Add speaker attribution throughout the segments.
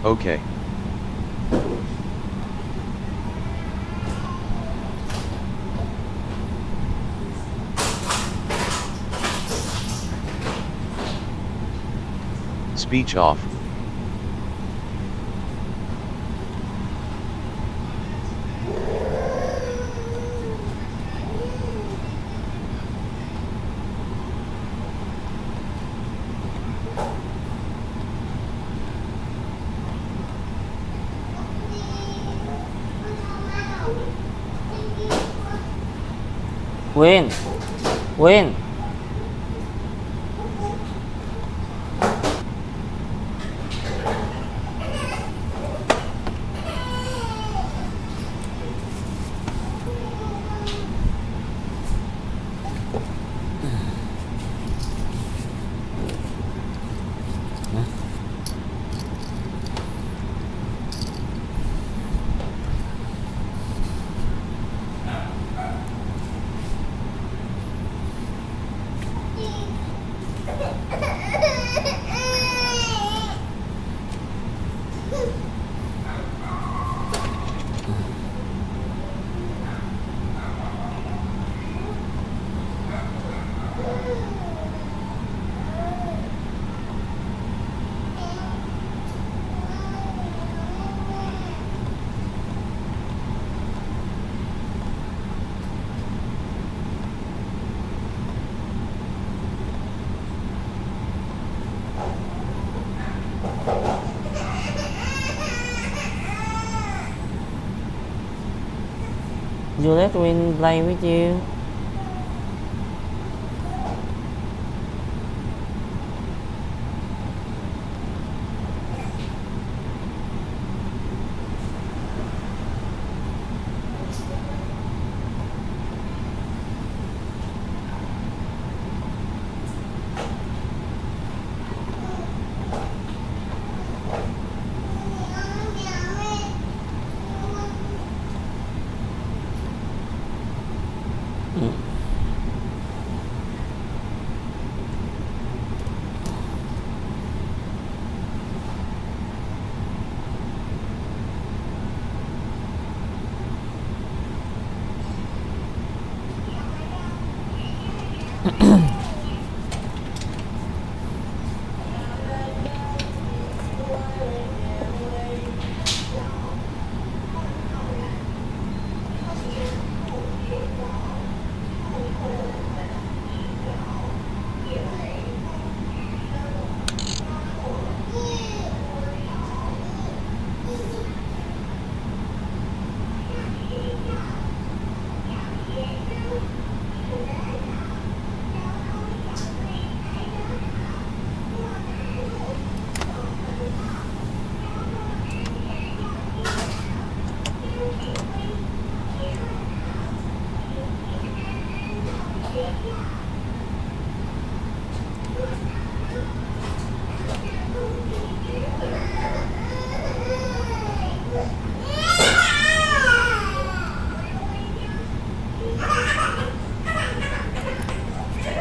Speaker 1: Okay. Speech off.
Speaker 2: Win. Win. You let Win play with you.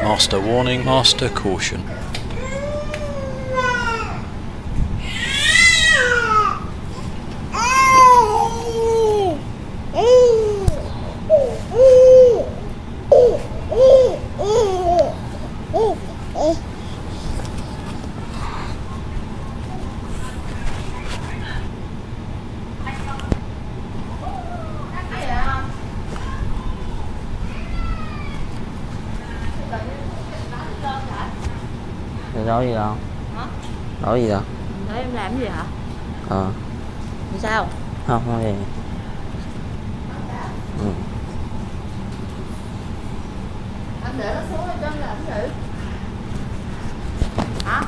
Speaker 3: Master warning, master caution.
Speaker 2: Lỗi gì đâu?
Speaker 4: Hả?
Speaker 2: Lỗi gì đâu?
Speaker 4: Để em làm gì hả?
Speaker 2: Ờ.
Speaker 4: Vì sao?
Speaker 2: Không gì. Ừ.
Speaker 4: Anh để nó xuống cho anh làm thử. Hả?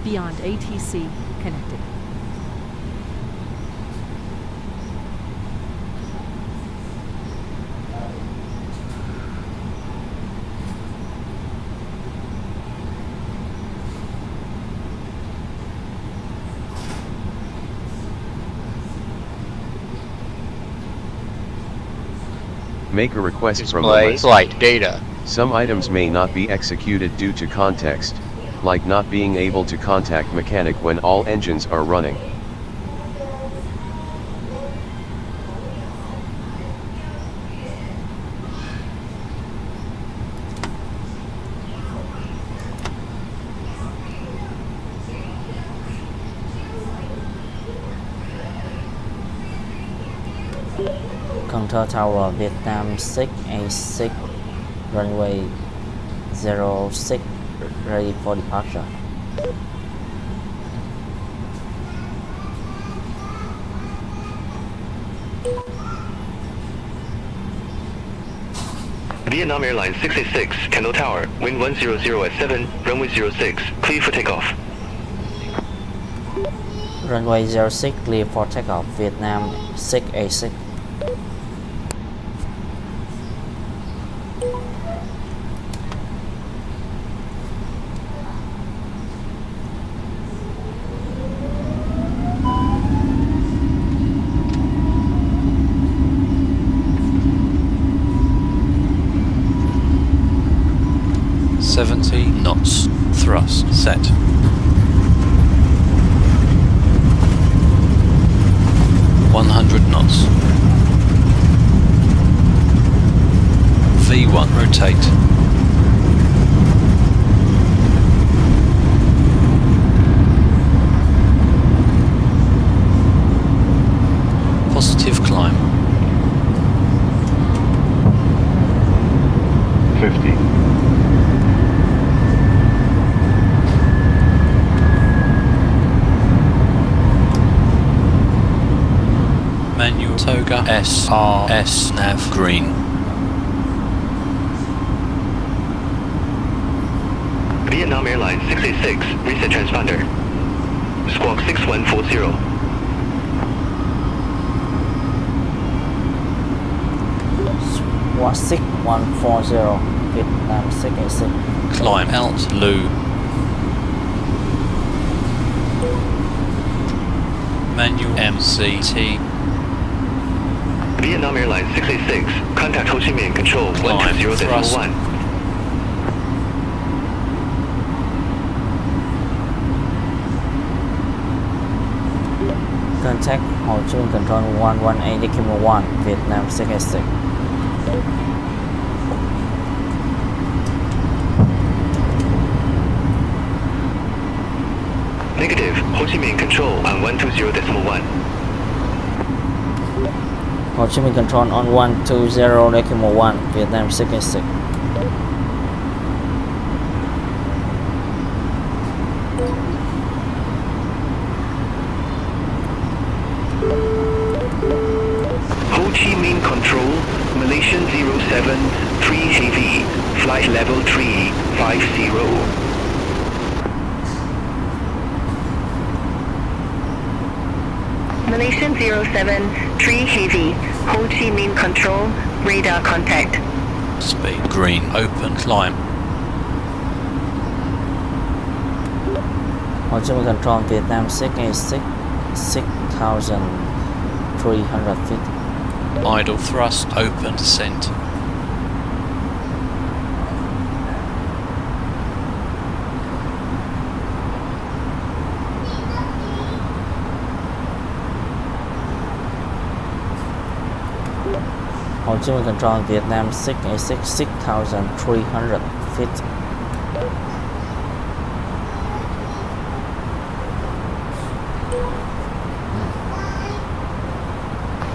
Speaker 1: beyond ATC connected.
Speaker 5: Make a request from the
Speaker 6: Display
Speaker 5: list.
Speaker 6: flight data.
Speaker 5: Some items may not be executed due to context, like not being able to contact mechanic when all engines are running.
Speaker 2: Control Tower Vietnam 6A6 runway 06 ready for departure.
Speaker 7: Vietnam Airlines 686, Kendall Tower, wind 100 at 7, runway 06, clear for takeoff.
Speaker 2: Runway 06 clear for takeoff. Vietnam 6A6.
Speaker 3: knots. Thrust set. .100 knots. V1 rotate. Positive climb.
Speaker 7: 50.
Speaker 3: Manual toga SRS nav green.
Speaker 7: Vietnam Airlines 686, reset transponder. Squawk 6140.
Speaker 2: Squawk 6140 Vietnam 686.
Speaker 3: Climb alt Lu. Manual MCT.
Speaker 7: Vietnam Airlines 686, contact Ho Chi Minh Control
Speaker 3: Climb,
Speaker 7: 120.1.
Speaker 2: Contact Ho Chi Minh Control 118.1 Vietnam 686.
Speaker 7: Negative, Ho Chi Minh Control on 120.1.
Speaker 2: Ho Chi Minh Control on 120.1 Vietnam 686.
Speaker 7: Ho Chi Minh Control, Malaysian 073 Heavy, flight level 350. Malaysian 073 Heavy, Ho Chi Minh Control, radar contact.
Speaker 3: Speed green. Open climb.
Speaker 2: Ho Chi Minh Control Vietnam 686 6,300 feet.
Speaker 3: Idle thrust. Open descent.
Speaker 2: Ho Chi Minh Control Vietnam 686 6,300 feet.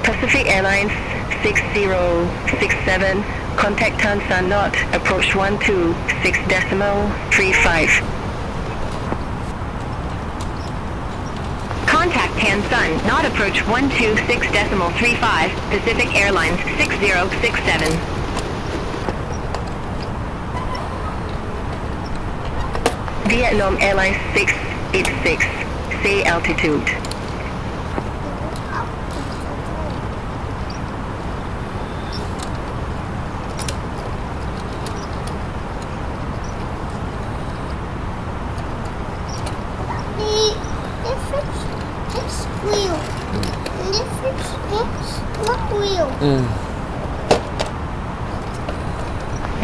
Speaker 7: Pacific Airlines 6067, contact Tan San Knot, approach 126.35.
Speaker 8: Contact Tan Sun, not approach 126.35, Pacific Airlines 6067.
Speaker 7: Vietnam Airlines 686,
Speaker 8: 86, say altitude.
Speaker 6: This wheel. This what wheel?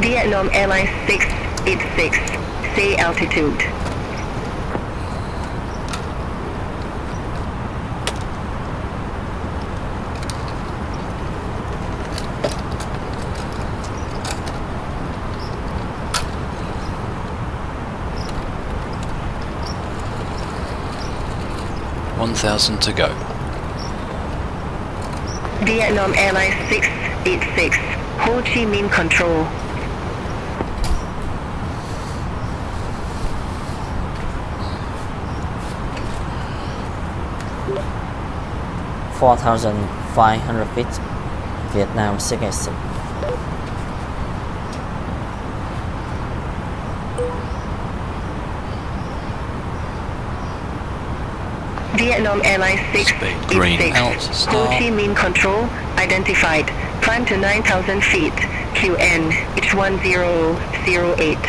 Speaker 8: Vietnam Airlines 686, say altitude.
Speaker 3: $1,000 to go.
Speaker 8: Vietnam Airlines 686, Ho Chi Minh Control.
Speaker 2: $4,500 feet, Vietnam 686.
Speaker 8: Vietnam Airlines
Speaker 3: Speed green
Speaker 8: 686,
Speaker 3: out,
Speaker 8: Ho
Speaker 3: star.
Speaker 8: Chi Minh Control, identified. Climb to 9,000 feet, QN H1008.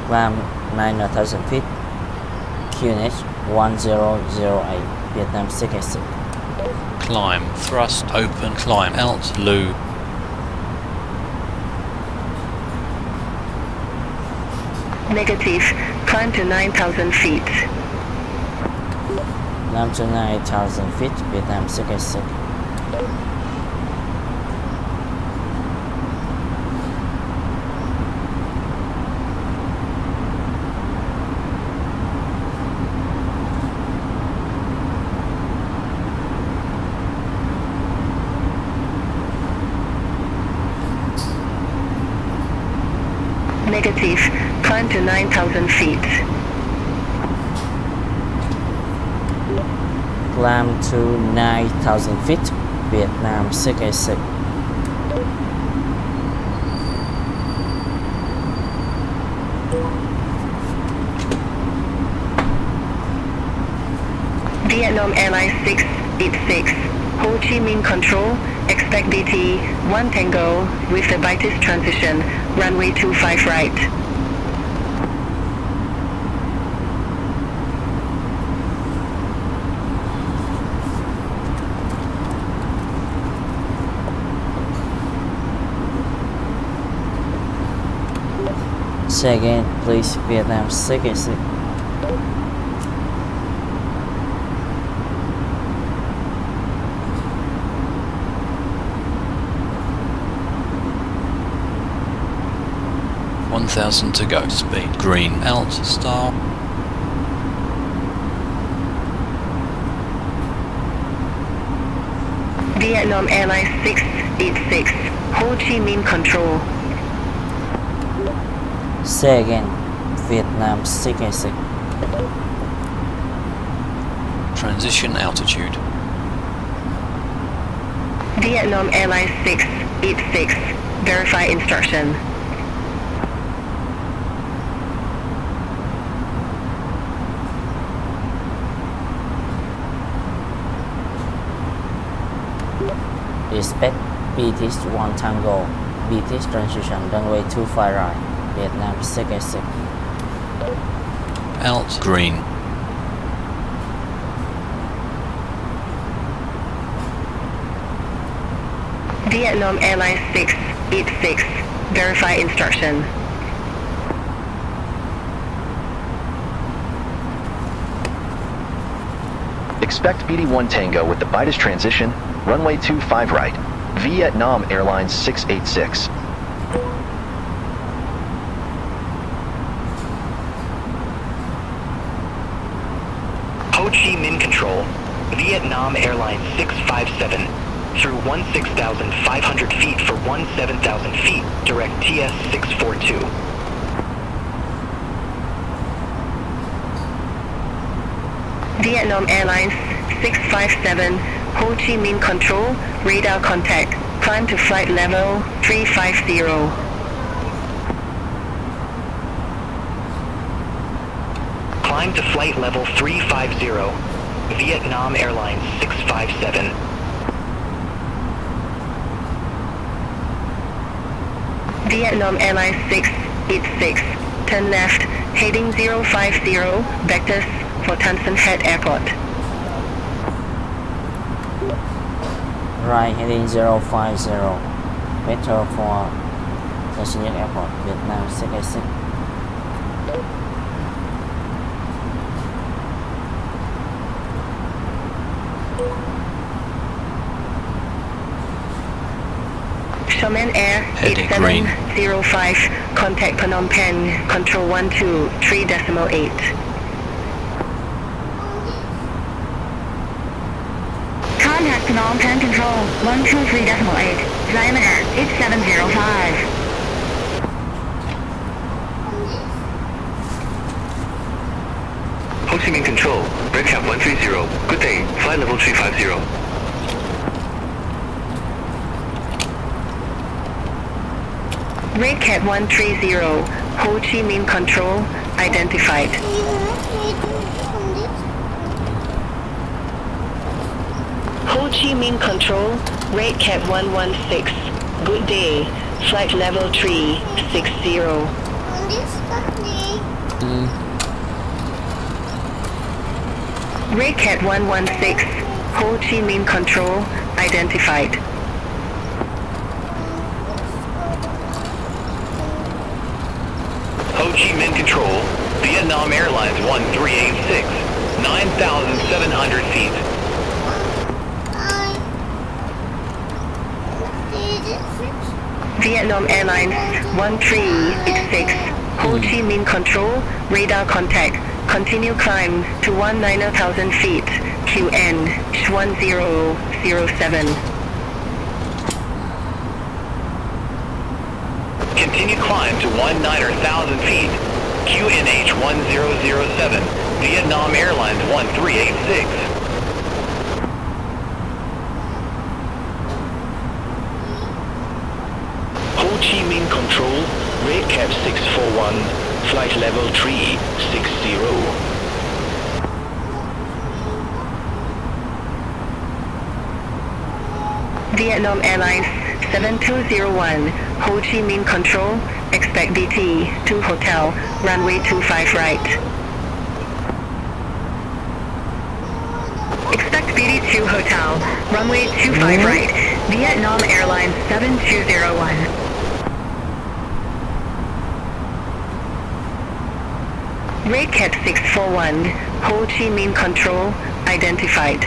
Speaker 2: Climb 9,000 feet, QNH 1008, Vietnam 686.
Speaker 3: Climb, thrust, open, climb, alt, loo.
Speaker 8: Negative, climb to 9,000 feet.
Speaker 2: Climb to 9,000 feet, Vietnam 686.
Speaker 8: Negative, climb to 9,000 feet.
Speaker 2: Climb to 9,000 feet, Vietnam 686.
Speaker 8: Vietnam Airlines 686, Ho Chi Minh Control, expect DT 1 Tango with the Vitis transition, runway 25 right.
Speaker 2: Say again, please, Vietnam 686.
Speaker 3: $1,000 to go. Speed green alt, star.
Speaker 8: Vietnam Airlines 686, Ho Chi Minh Control.
Speaker 2: Say again, Vietnam 686.
Speaker 3: Transition altitude.
Speaker 8: Vietnam Airlines 686, verify instruction.
Speaker 2: Expect BT 1 Tango, BT transition, runway 25 right, Vietnam 686.
Speaker 3: Alt green.
Speaker 8: Vietnam Airlines 686, verify instruction.
Speaker 9: Expect BD1 Tango with the Vitis transition, runway 25 right, Vietnam Airlines 686.
Speaker 7: Ho Chi Minh Control, Vietnam Airlines 657, through 16,500 feet for 17,000 feet, direct TS 642.
Speaker 8: Vietnam Airlines 657, Ho Chi Minh Control, radar contact, climb to flight level 350.
Speaker 7: Climb to flight level 350. Vietnam Airlines 657.
Speaker 8: Vietnam Airlines 686. Turn left, heading 050, vectors for Nhat Airport.
Speaker 2: Right heading 050. Vector for Nhat Airport, Vietnam 686.
Speaker 8: Shaman Air
Speaker 3: Heading green.
Speaker 8: 8705, contact Phnom Penh, control 123.8.
Speaker 6: Contact Phnom Penh Control 123.8. Diamond Air 8705.
Speaker 7: Ho Chi Minh Control, Red Cap 130. Good day, flight level 350.
Speaker 8: Red Cat 130, Ho Chi Minh Control, identified. Ho Chi Minh Control, Red Cat 116. Good day, flight level 360. Red Cat 116, Ho Chi Minh Control, identified.
Speaker 7: Ho Chi Minh Control, Vietnam Airlines 1386. 9,700 feet.
Speaker 8: Vietnam Airlines 1386, Ho Chi Minh Control, radar contact. Continue climb to 19,000 feet, QN 1007.
Speaker 7: Continue climb to 19,000 feet. QNH 1007. Vietnam Airlines 1386.
Speaker 10: Ho Chi Minh Control, Red Cap 641, flight level 360.
Speaker 8: Vietnam Airlines 7201, Ho Chi Minh Control, expect DT to hotel, runway 25 right. Expect BT to hotel, runway 25 right, Vietnam Airlines 7201. Red Cat 641, Ho Chi Minh Control, identified.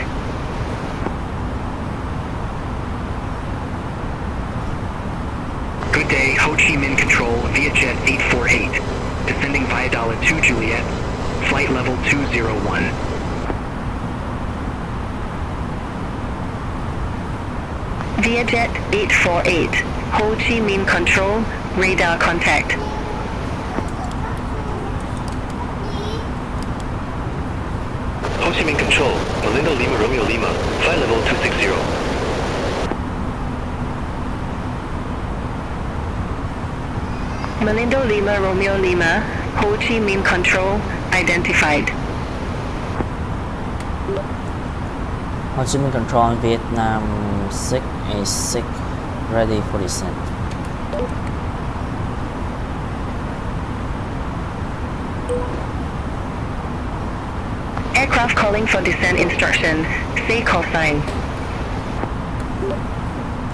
Speaker 7: Good day, Ho Chi Minh Control, Vietjet 848. Descending via Dollar 2 Juliet. Flight level 201.
Speaker 8: Vietjet 848, Ho Chi Minh Control, radar contact.
Speaker 7: Ho Chi Minh Control, Melinda Lima Romeo Lima, flight level 260.
Speaker 8: Melinda Lima Romeo Lima, Ho Chi Minh Control, identified.
Speaker 2: Ho Chi Minh Control, Vietnam 686, ready for descent.
Speaker 8: Aircraft calling for descent instruction. Say call sign.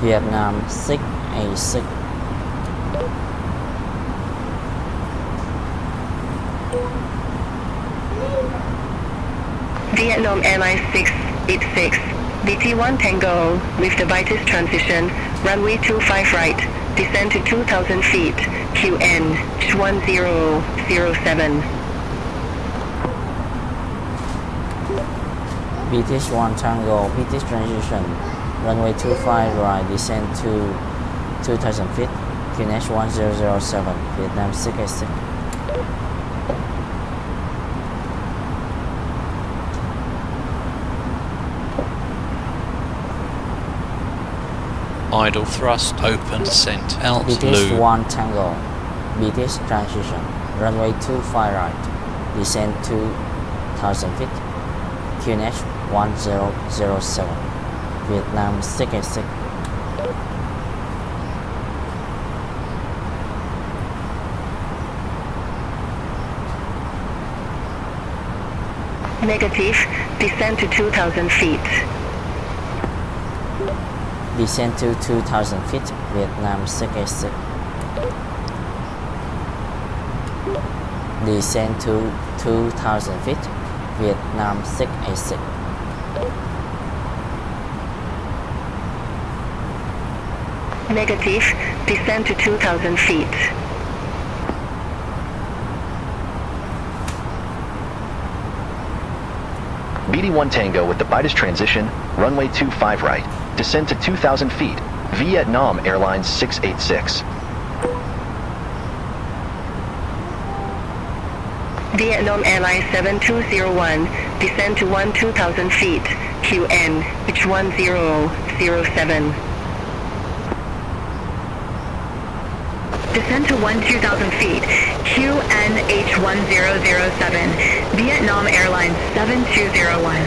Speaker 2: Vietnam 686.
Speaker 8: Vietnam Airlines 686, BT1 Tango, with the Vitis transition, runway 25 right, descend to 2,000 feet, QN 1007.
Speaker 2: British 1 Tango, British transition, runway 25 right, descend to 2,000 feet, QNH 1007, Vietnam 686.
Speaker 3: Idle thrust, open, descent, alt,
Speaker 2: British
Speaker 3: loo.
Speaker 2: 1 Tango, British transition, runway 25 right, descend to 2000 feet, QNH 1007, Vietnam 686.
Speaker 8: Negative. Descend to 2,000 feet.
Speaker 2: Descend to 2000 feet, Vietnam 686. Descend to 2000 feet, Vietnam 686.
Speaker 8: Negative. Descend to 2,000 feet.
Speaker 9: BD1 Tango with the Bitus transition, runway 25 right, descend to 2,000 feet, Vietnam Airlines 686.
Speaker 8: Vietnam Airlines 7201, descend to 2,000 feet, QN H1007. Descend to 2,000 feet, QN H1007, Vietnam Airlines 7201.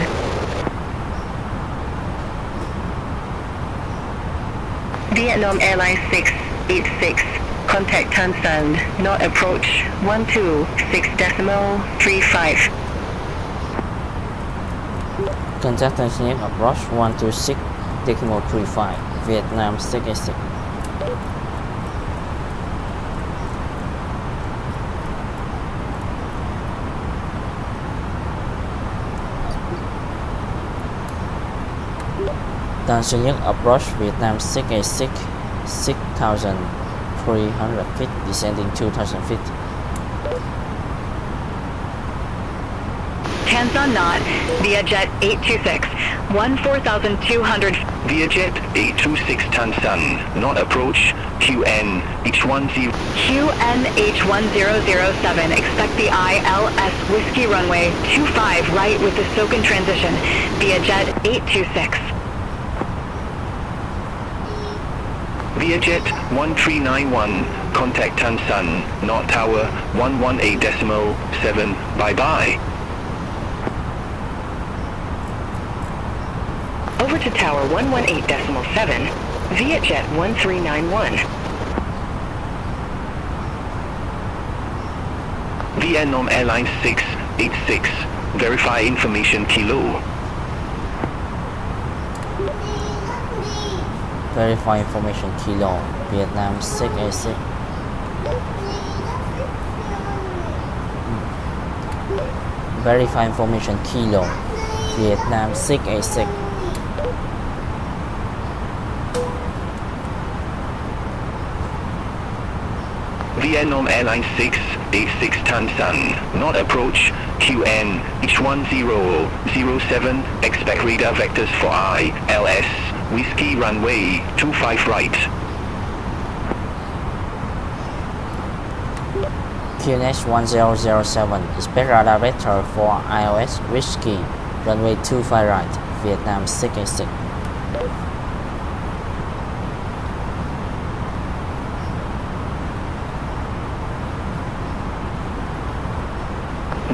Speaker 8: Vietnam Airlines 686, contact Tansan, not approach 126.35.
Speaker 2: Contact Tanzania approach 126.35, Vietnam 686. Tanzania approach Vietnam 686, 6,300 feet, descending 2,000 feet.
Speaker 8: Tansan Nhat, Vietjet 826, 14,200.
Speaker 10: Vietjet 826 Tansan, not approach, QN H10.
Speaker 8: QN H1007, expect the ILS Whiskey runway 25 right with the SOCAN transition, Vietjet 826.
Speaker 10: Vietjet 1391, contact Tansan, North Tower 118.7, bye-bye.
Speaker 8: Over to Tower 118.7, Vietjet 1391.
Speaker 10: Vietnam Airlines 686, verify information Kilo.
Speaker 2: Verify information Kilo, Vietnam 686. Verify information Kilo, Vietnam 686.
Speaker 10: Vietnam Airlines 686 Tansan, not approach, QN H1007, expect radar vectors for ILS, Whiskey runway 25 right.
Speaker 2: QNH 1007, expect radar vector for ILS Whiskey, runway 25 right, Vietnam 686.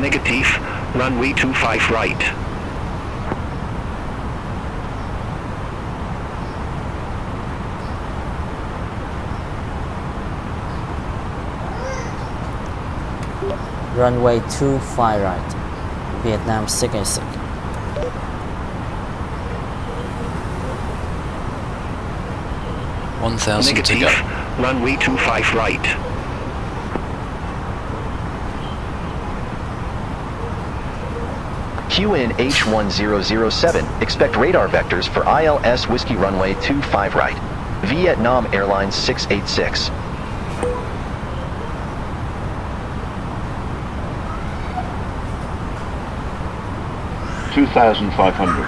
Speaker 10: Negative, runway 25 right.
Speaker 2: Runway 25 right, Vietnam 686.
Speaker 3: $1,000 to go.
Speaker 10: Negative, runway 25 right.
Speaker 9: QN H1007, expect radar vectors for ILS Whiskey runway 25 right, Vietnam Airlines 686.
Speaker 11: $2,500.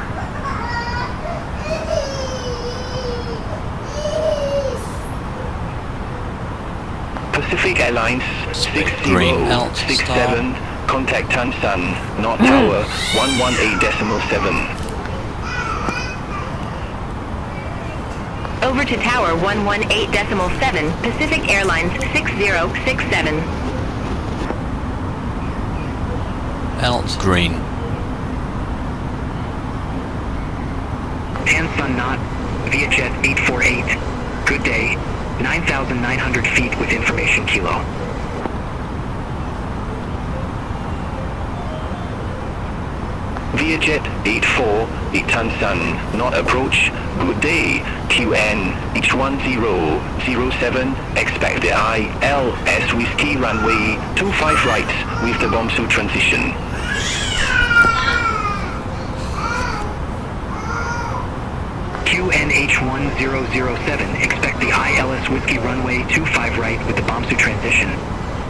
Speaker 10: Pacific Airlines
Speaker 3: Green out,
Speaker 10: 6067, contact Tansan, North Tower 118.7.
Speaker 8: Over to Tower 118.7, Pacific Airlines 6067.
Speaker 3: Out green.
Speaker 7: Sun Nhat, Vietjet 848. Good day. 9,900 feet with information kilo.
Speaker 10: Vietjet 84, Sun, not approach. Good day. QN H1007, expect the ILS Whiskey runway 25 right with the bomb suit transition.
Speaker 7: QNH1007, expect the ILS Whiskey runway 25 right with the bomb suit transition.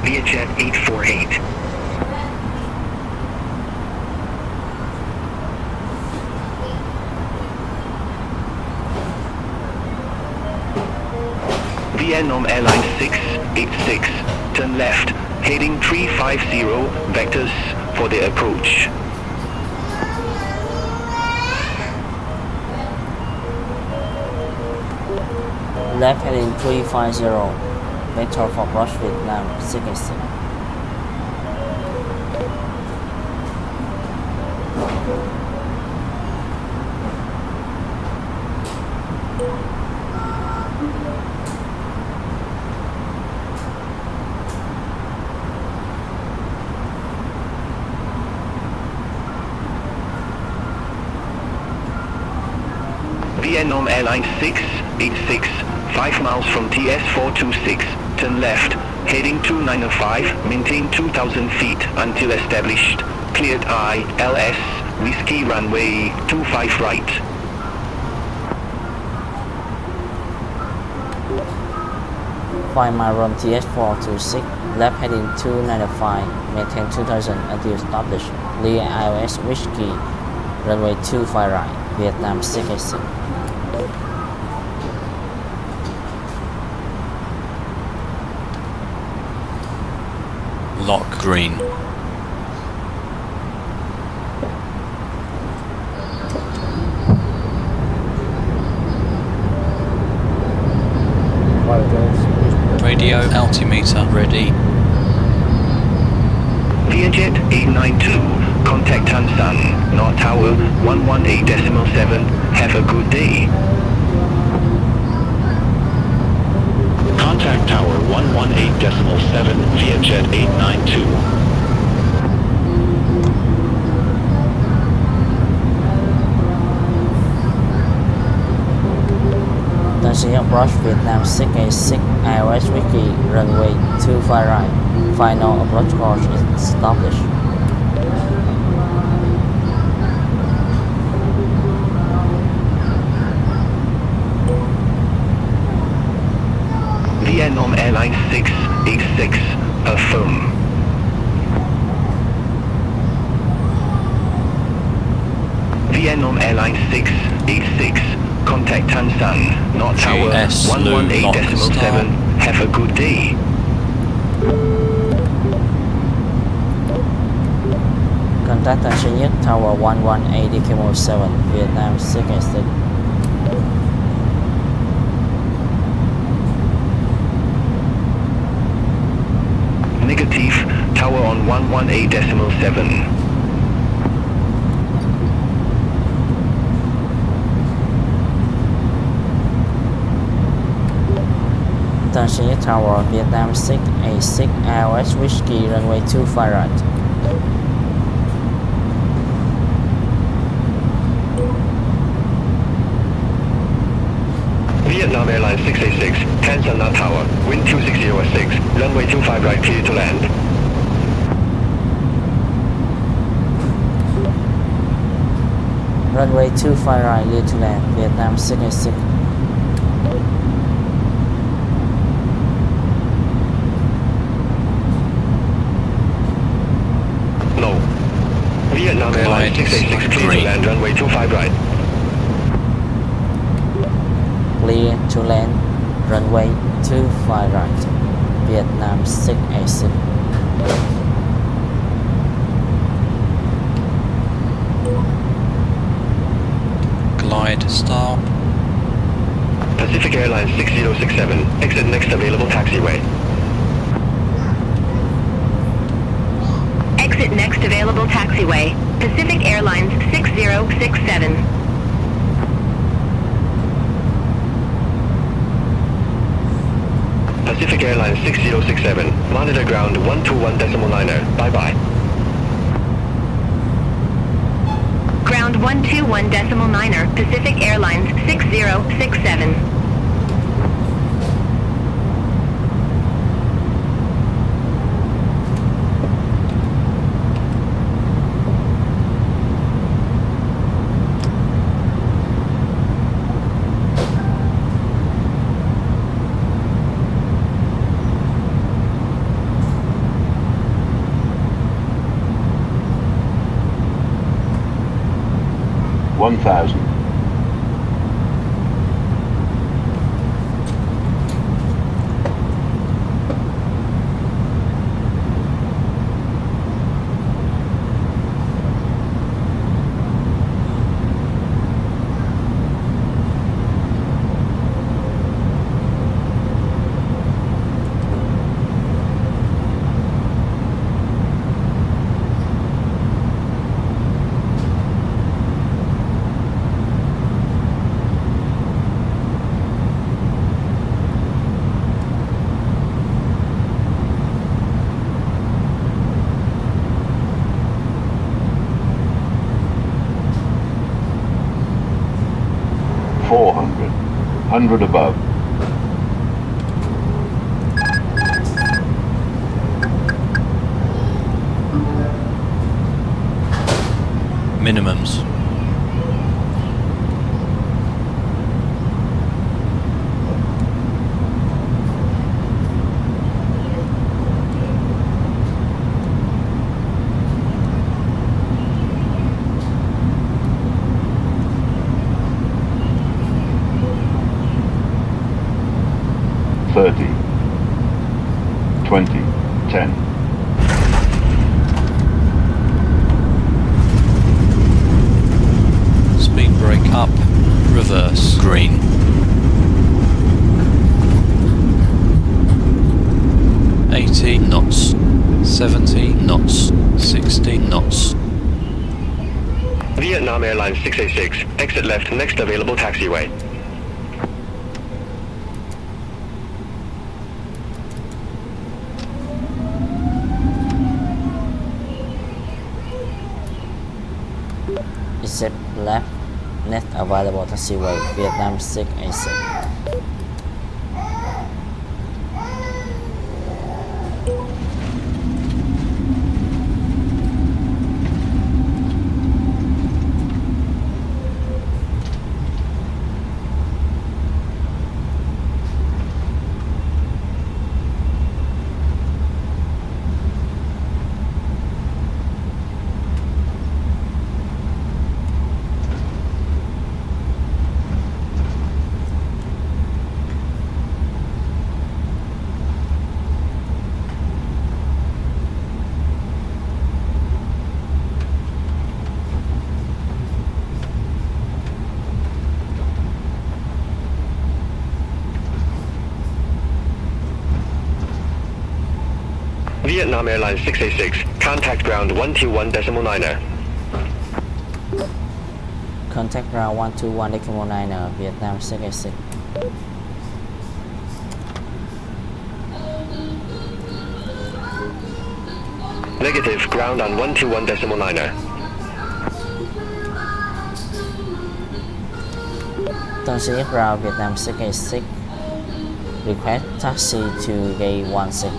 Speaker 7: Vietjet 848.
Speaker 10: Vietnam Airlines 686, turn left, heading 350 vectors for the approach.
Speaker 2: Left heading 350, vector for approach Vietnam 686.
Speaker 10: Vietnam Airlines 686, 5 miles from TS426, turn left, heading 295, maintain 2,000 feet until established, cleared ILS, Whiskey runway 25 right.
Speaker 2: Find my room TS426, left heading 295, maintain 2000 until established, clear ILS Whiskey, runway 25 right, Vietnam 686.
Speaker 3: Lock green. Radio altimeter ready.
Speaker 10: Vietjet 892, contact Tan, North Tower 118.7, have a good day.
Speaker 11: Contact Tower 118.7, Vietjet 892.
Speaker 2: Taxi approach Vietnam 686, ILS Whiskey, runway 25 right. Final approach course is established.
Speaker 10: Vietnam Airlines 686, affirm. Vietnam Airlines 686, contact Tan, North Tower
Speaker 3: GS
Speaker 10: 118.7, have a good day.
Speaker 2: Contact Taxi Nhất Tower 118.7, Vietnam 686.
Speaker 10: Negative, tower on 118.7.
Speaker 2: Taxi Nhất Tower, Vietnam 686, ILS Whiskey, runway 25 right.
Speaker 11: Vietnam Airlines 686, Tan Nhat Tower, wind 260 runway 25 right, clear to land.
Speaker 2: Runway 25 right, clear to land, Vietnam 686.
Speaker 11: No. Vietnam Airlines 686, clear to land, runway 25 right.
Speaker 2: Clear to land, runway 25 right, Vietnam 686.
Speaker 3: Glide start.
Speaker 11: Pacific Airlines 6067, exit next available taxiway.
Speaker 8: Exit next available taxiway. Pacific Airlines 6067.
Speaker 10: Pacific Airlines 6067. Monitor ground 121.9. Bye-bye.
Speaker 6: Ground 121.9, Pacific Airlines 6067.
Speaker 11: Hundred above.
Speaker 3: Minimums. Speed brake up, reverse, green. $80 knots, 70 knots, 60 knots.
Speaker 10: Vietnam Airlines 686. Exit left, next available taxiway.
Speaker 2: Exit left, next available taxiway, Vietnam 686.
Speaker 10: Vietnam Airlines 686. Contact ground 121.9.
Speaker 2: Contact ground 121.9, Vietnam 686.
Speaker 10: Negative, ground on 121.9.
Speaker 2: Taxi ground Vietnam 686. Request taxi to gate 16.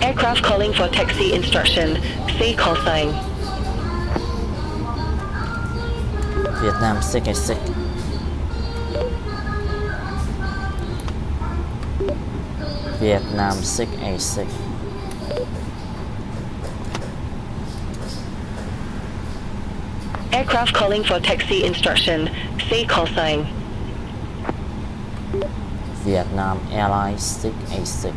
Speaker 8: Aircraft calling for taxi instruction. See call sign.
Speaker 2: Vietnam 686. Vietnam 686.
Speaker 8: Aircraft calling for taxi instruction. See call sign.
Speaker 2: Vietnam Airlines 686.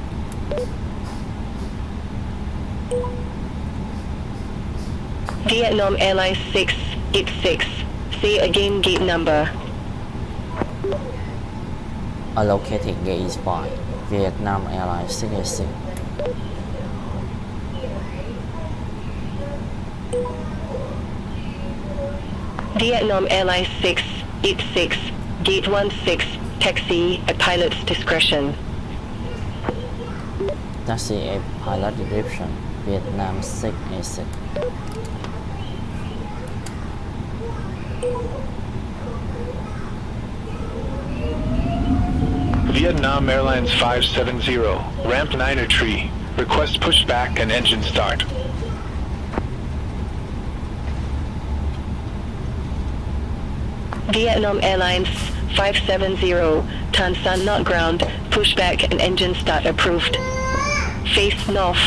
Speaker 8: Vietnam Airlines 686. See again gate number.
Speaker 2: Allocated gate is 5. Vietnam Airlines 686.
Speaker 8: Vietnam Airlines 686, Gate 16, taxi at pilot's discretion.
Speaker 2: Taxi at pilot description, Vietnam 686.
Speaker 10: Vietnam Airlines 570, ramp 9 or tree. Request pushback and engine start.
Speaker 8: Vietnam Airlines 570, Tan Son not ground, pushback and engine start approved. Face north.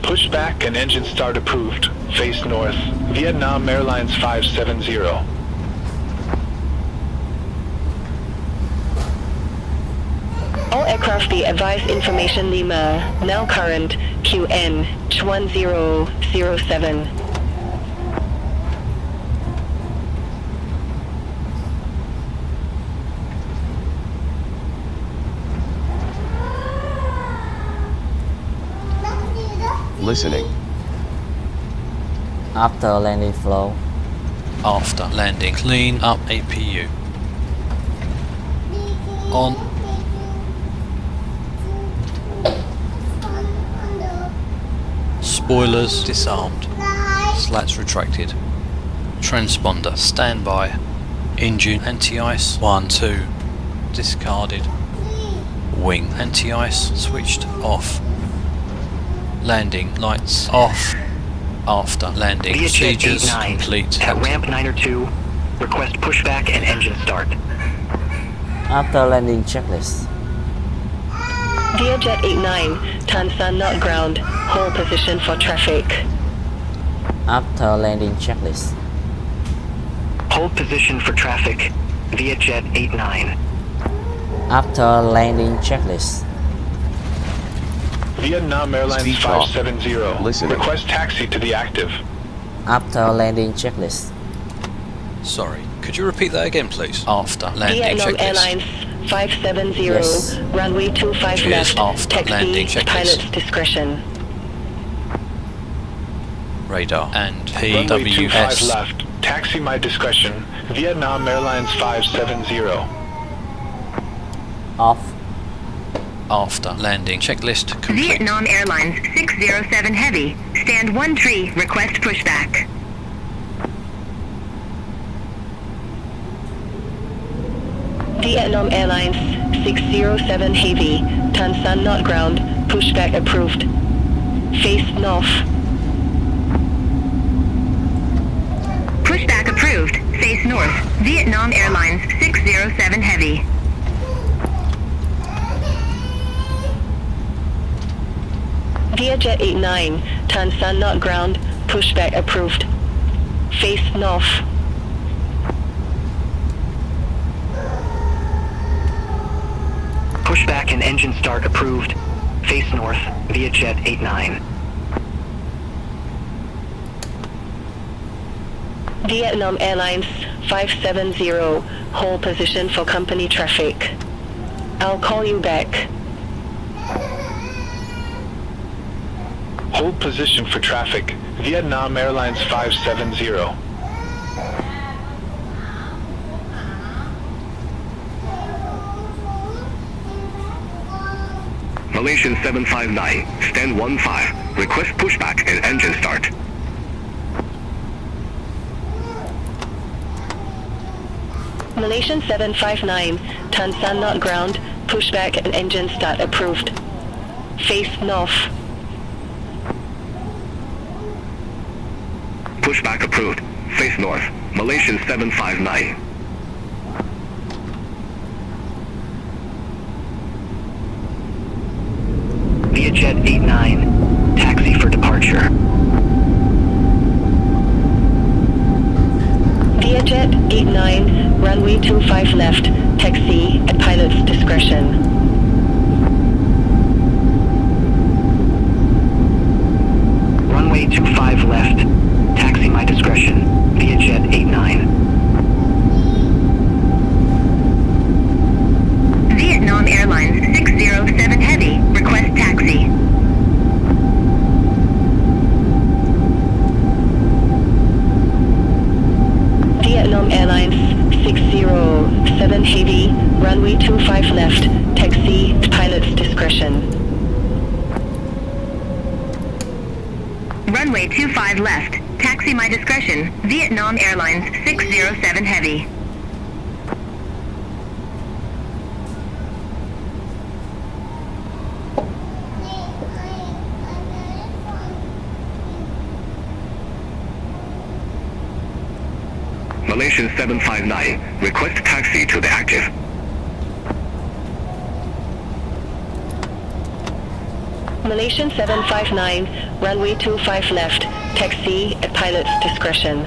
Speaker 10: Pushback and engine start approved. Face north. Vietnam Airlines 570.
Speaker 8: All aircraft be advised information Lima, now current, QN 1007.
Speaker 5: Listening.
Speaker 2: After landing flow.
Speaker 3: After landing, clean up APU. On. Spoilers disarmed. Slats retracted. Transponder standby. Engine anti-ice 1, 2. Discarded. Wing anti-ice switched off. Landing lights off. After landing
Speaker 7: Vietjet
Speaker 3: procedures
Speaker 7: 89
Speaker 3: complete.
Speaker 7: at ramp 9 or 2. Request pushback and engine start.
Speaker 2: After landing checklist.
Speaker 8: Vietjet 89, Tan Son not ground, hold position for traffic.
Speaker 2: After landing checklist.
Speaker 7: Hold position for traffic. Vietjet 89.
Speaker 2: After landing checklist.
Speaker 10: Vietnam Airlines
Speaker 5: Speed off.
Speaker 10: 570.
Speaker 5: Listening.
Speaker 10: Request taxi to the active.
Speaker 2: After landing checklist.
Speaker 3: Sorry, could you repeat that again, please? After landing
Speaker 8: Vietnam
Speaker 3: checklist.
Speaker 8: Airlines 570,
Speaker 2: Yes.
Speaker 8: runway 25
Speaker 3: Cheers.
Speaker 8: left,
Speaker 3: After landing
Speaker 8: taxi
Speaker 3: checklist.
Speaker 8: pilot's discretion.
Speaker 3: Radar and
Speaker 10: Runway 25
Speaker 3: PWS.
Speaker 10: left. Taxi my discretion. Vietnam Airlines 570.
Speaker 2: Off.
Speaker 3: After landing checklist complete.
Speaker 6: Vietnam Airlines 607 Heavy, stand 1 tree, request pushback.
Speaker 8: Vietnam Airlines 607 Heavy, Tan Son not ground, pushback approved. Face north.
Speaker 6: Pushback approved, face north. Vietnam Airlines 607 Heavy.
Speaker 8: Vietjet 89, Tan Son not ground, pushback approved. Face north.
Speaker 7: Pushback and engine start approved. Face north. Vietjet 89.
Speaker 8: Vietnam Airlines 570, hold position for company traffic. I'll call you back.
Speaker 10: Hold position for traffic. Vietnam Airlines 570.
Speaker 11: Malaysian 759, stand 15. Request pushback and engine start.
Speaker 8: Malaysian 759, Tan Son not ground, pushback and engine start approved. Face north.
Speaker 11: Pushback approved. Face north. Malaysian 759.
Speaker 7: Vietjet 89. Taxi for departure.
Speaker 8: Vietjet 89, runway 25 left, taxi at pilot's discretion.
Speaker 7: Runway 25 left. Taxi my discretion. Vietjet 89.
Speaker 6: Vietnam Airlines 607 Heavy, request taxi.
Speaker 8: Airlines 607 Heavy, runway 25 left, taxi, pilot's discretion.
Speaker 6: Runway 25 left. Taxi my discretion. Vietnam Airlines 607 Heavy.
Speaker 10: Malaysian 759, request taxi to the active.
Speaker 8: Malaysian 759, runway 25 left, taxi at pilot's discretion.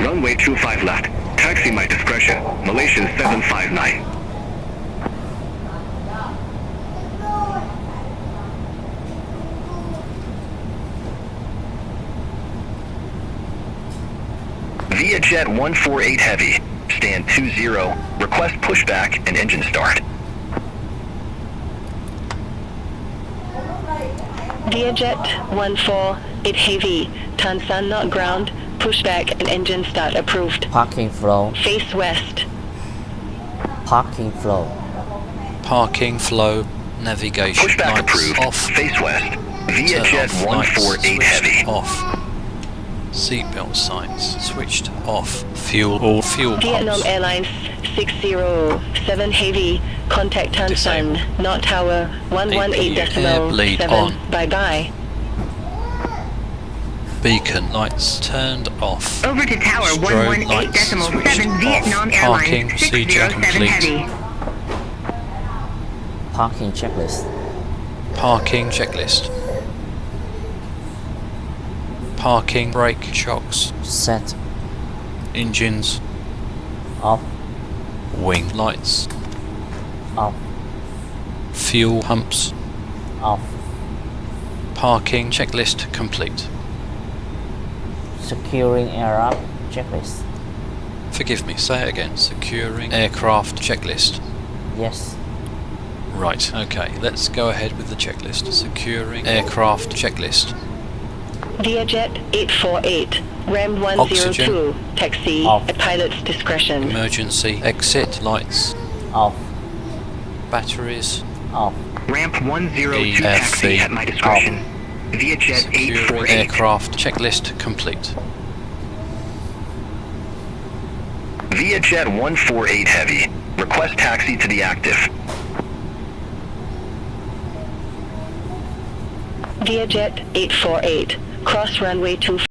Speaker 10: Runway 25 left, taxi my discretion, Malaysian 759.
Speaker 9: Vietjet 148 Heavy, stand 20, request pushback and engine start.
Speaker 8: Vietjet 148 Heavy, Tan Son not ground, pushback and engine start approved.
Speaker 2: Parking flow.
Speaker 8: Face west.
Speaker 2: Parking flow.
Speaker 3: Parking flow. Navigation
Speaker 9: Pushback
Speaker 3: lights
Speaker 9: approved.
Speaker 3: off.
Speaker 9: Face west.
Speaker 3: Turn
Speaker 9: Vietjet
Speaker 3: off lights
Speaker 9: 148
Speaker 3: switched
Speaker 9: Heavy.
Speaker 3: off. Seatbelt signs switched off. All fuel
Speaker 8: Vietnam
Speaker 3: pumps.
Speaker 8: Airlines 607 Heavy, contact Tan Son,
Speaker 3: Disable.
Speaker 8: Knot Tower
Speaker 3: Air bleed
Speaker 8: 118.7.
Speaker 3: on.
Speaker 8: Bye bye.
Speaker 3: Beacon lights turned off.
Speaker 6: Over to Tower
Speaker 3: Strobe lights
Speaker 6: 118.7
Speaker 3: switched
Speaker 6: Vietnam
Speaker 3: off. Parking
Speaker 6: Airlines
Speaker 3: procedure
Speaker 6: 607
Speaker 3: complete.
Speaker 6: Heavy.
Speaker 2: Parking checklist.
Speaker 3: Parking checklist. Parking brake shocks.
Speaker 2: Set.
Speaker 3: Engines.
Speaker 2: Off.
Speaker 3: Wing lights.
Speaker 2: Off.
Speaker 3: Fuel pumps.
Speaker 2: Off.
Speaker 3: Parking checklist complete.
Speaker 2: Securing aircraft checklist.
Speaker 3: Forgive me, say it again. Securing aircraft checklist.
Speaker 2: Yes.
Speaker 3: Right, okay, let's go ahead with the checklist. Securing aircraft checklist.
Speaker 8: Vietjet 848, Ram 102,
Speaker 3: Oxygen.
Speaker 8: taxi
Speaker 2: Off.
Speaker 8: at pilot's discretion.
Speaker 3: Emergency exit lights.
Speaker 2: Off.
Speaker 3: Batteries.
Speaker 2: Off.
Speaker 7: Ramp 102
Speaker 3: EFC.
Speaker 7: taxi at my discretion. Vietjet
Speaker 3: Securing
Speaker 7: 848.
Speaker 3: aircraft checklist complete.
Speaker 9: Vietjet 148 Heavy, request taxi to the active.
Speaker 8: Vietjet 848, cross runway 25.